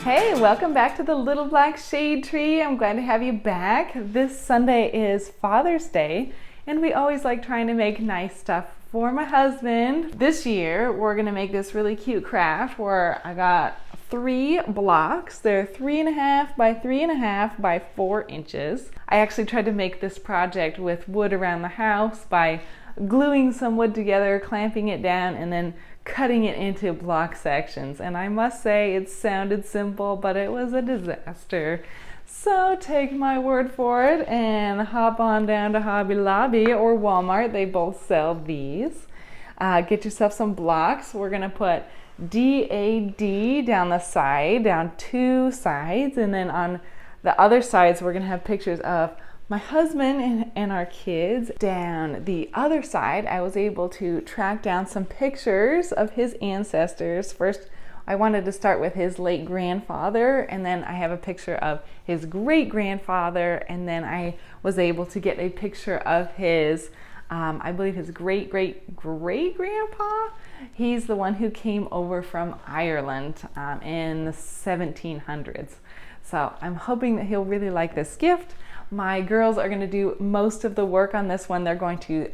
Hey, welcome back to the Little Black Shade Tree. I'm glad to have you back. This Sunday is Father's Day, and we always like trying to make nice stuff for my husband. This year, we're gonna make this really cute craft where I got 3 blocks. They're 3.5 by 3.5 by 4 inches. I actually tried to make this project with wood around the house by gluing some wood together, clamping it down, and then cutting it into block sections. And I must say it sounded simple, but it was a disaster. So take my word for it and hop on down to Hobby Lobby or Walmart. They both sell these. Get yourself some blocks. We're gonna put DAD down the side, down 2 sides, and then on the other sides we're gonna have pictures of my husband and our kids. Down the other side, I was able to track down some pictures of his ancestors. First, I wanted to start with his late grandfather, and then I have a picture of his great grandfather, and then I was able to get a picture of his, I believe his great grandpa. He's the one who came over from Ireland in the 1700s. So I'm hoping that he'll really like this gift. My girls are going to do most of the work on this one. They're going to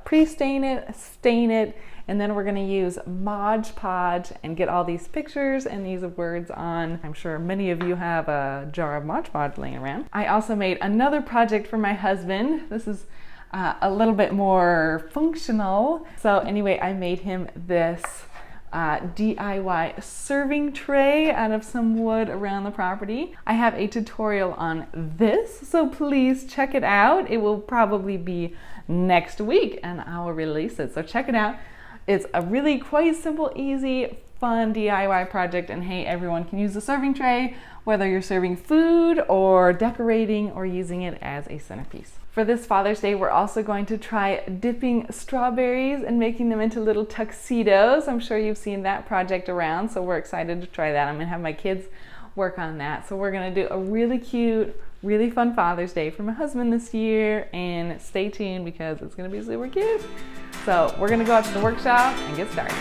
pre-stain it, stain it, and then we're going to use Mod Podge and get all these pictures and these words on. I'm sure many of you have a jar of Mod Podge laying around. I also made another project for my husband. This is a little bit more functional. So anyway, I made him this DIY serving tray out of some wood around the property. I have a tutorial on this, so please check it out. It will probably be next week and I will release it, so check it out. It's a really quite simple, easy, fun DIY project, and hey, everyone can use the serving tray, whether you're serving food or decorating or using it as a centerpiece. For this Father's Day, we're also going to try dipping strawberries and making them into little tuxedos. I'm sure you've seen that project around, so we're excited to try that. I'm gonna have my kids work on that. So we're gonna do a really cute, really fun Father's Day for my husband this year, and stay tuned because it's gonna be super cute. So we're gonna go out to the workshop and get started.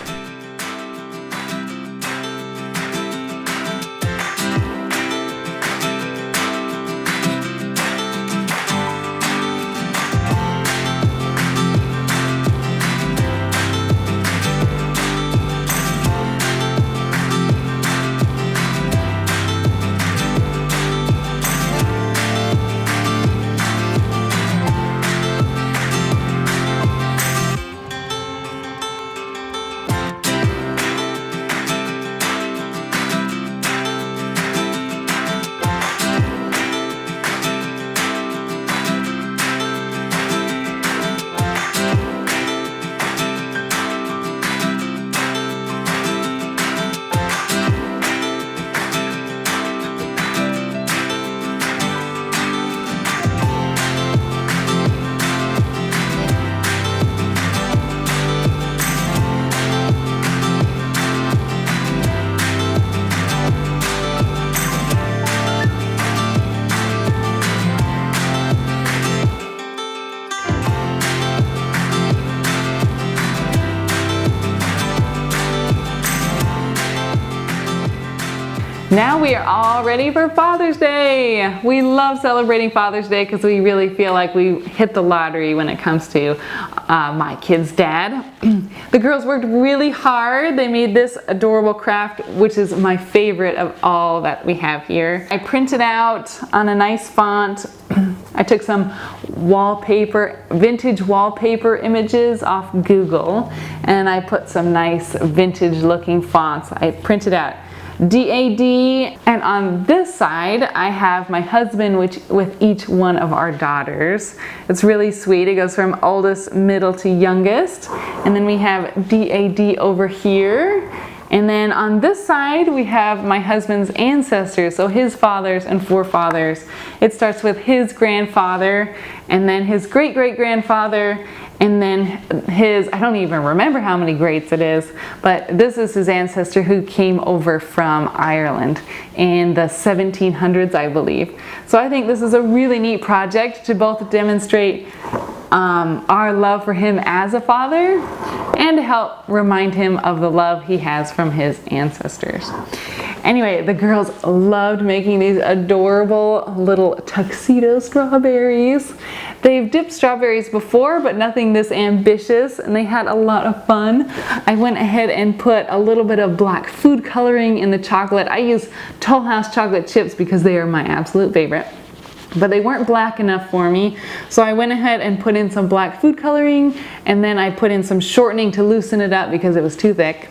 Now we are all ready for Father's Day. We love celebrating Father's Day because we really feel like we hit the lottery when it comes to my kid's dad. The girls worked really hard. They made this adorable craft, which is my favorite of all that we have here. I printed out on a nice font. I took some wallpaper, vintage wallpaper images off Google, and I put some nice vintage looking fonts. I printed out DAD, and on this side I have my husband with each one of our daughters. It's really sweet. It goes from oldest, middle to youngest, and then we have DAD over here, and then on this side we have my husband's ancestors, so his fathers and forefathers. It starts with his grandfather, and then his great-great-grandfather, and then his, I don't even remember how many greats it is, but this is his ancestor who came over from Ireland in the 1700s, I believe. So I think this is a really neat project to both demonstrate our love for him as a father and to help remind him of the love he has from his ancestors. Anyway, the girls loved making these adorable little tuxedo strawberries. They've dipped strawberries before, but nothing this ambitious, and they had a lot of fun. I went ahead and put a little bit of black food coloring in the chocolate. I use Toll House chocolate chips because they are my absolute favorite. But they weren't black enough for me, so I went ahead and put in some black food coloring, and then I put in some shortening to loosen it up because it was too thick.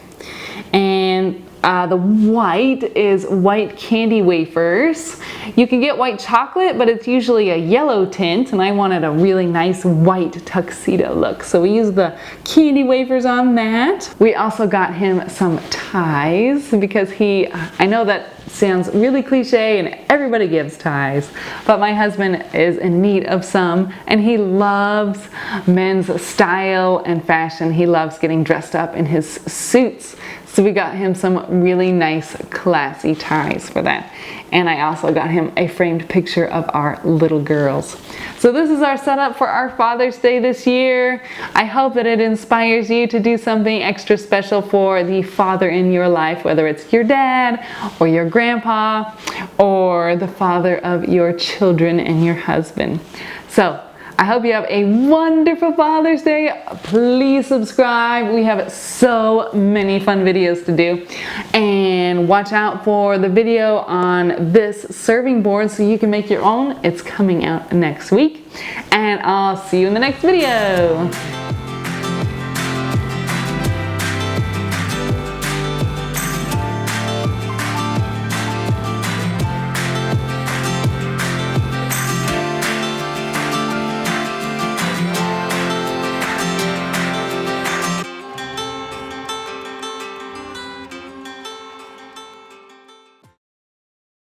And the white is white candy wafers. You can get white chocolate, but it's usually a yellow tint, and I wanted a really nice white tuxedo look. So we used the candy wafers on that. We also got him some ties because I know that sounds really cliche and everybody gives ties, but my husband is in need of some, and he loves men's style and fashion. He loves getting dressed up in his suits. So we got him some really nice classy ties for that. And I also got him a framed picture of our little girls. So this is our setup for our Father's Day this year. I hope that it inspires you to do something extra special for the father in your life, whether it's your dad or your grandpa or the father of your children and your husband. So I hope you have a wonderful Father's Day. Please subscribe. We have so many fun videos to do. And watch out for the video on this serving board so you can make your own. It's coming out next week. And I'll see you in the next video.